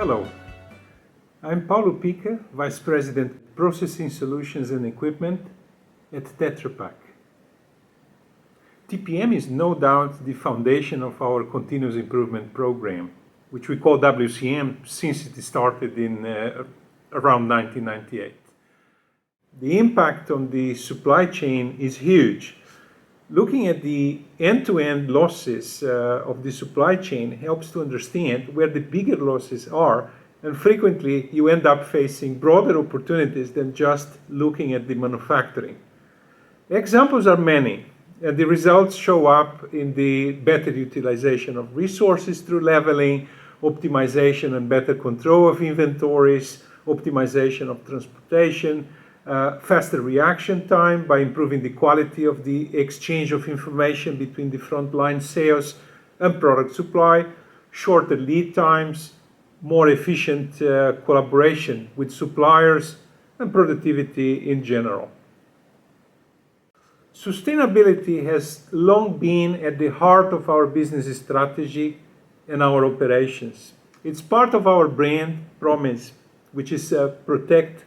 Hello, I'm Paulo Pica, Vice President Processing Solutions and Equipment at Tetra Pak. TPM is no doubt the foundation of our continuous improvement program, which we call WCM since it started in around 1998. The impact on the supply chain is huge. Looking at the end-to-end losses of the supply chain helps to understand where the bigger losses are, and frequently you end up facing broader opportunities than just looking at the manufacturing. Examples are many, and the results show up in the better utilization of resources through leveling, optimization and better control of inventories, optimization of transportation, faster reaction time by improving the quality of the exchange of information between the frontline sales and product supply, shorter lead times, more efficient collaboration with suppliers, and productivity in general. Sustainability has long been at the heart of our business strategy and our operations. It's part of our brand promise, which is protect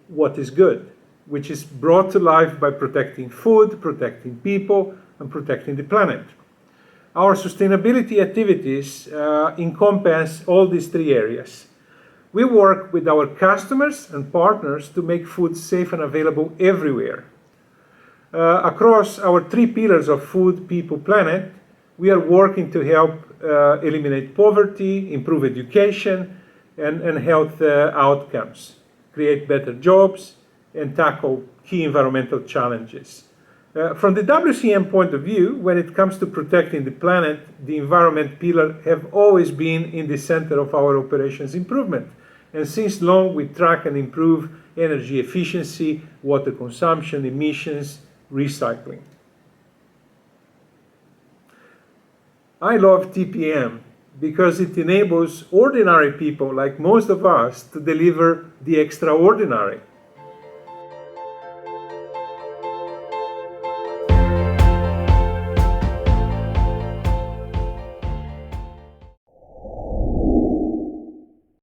what is good, which is brought to life by protecting food, protecting people, and protecting the planet. Our sustainability activities encompass all these three areas. We work with our customers and partners to make food safe and available everywhere. Across our three pillars of food, people, planet, we are working to help eliminate poverty, improve education, and health outcomes, create better jobs, and tackle key environmental challenges. From the WCM point of view, when it comes to protecting the planet, the environment pillar have always been in the center of our operations improvement. And since long, we track and improve energy efficiency, water consumption, emissions, recycling. I love TPM because it enables ordinary people like most of us to deliver the extraordinary.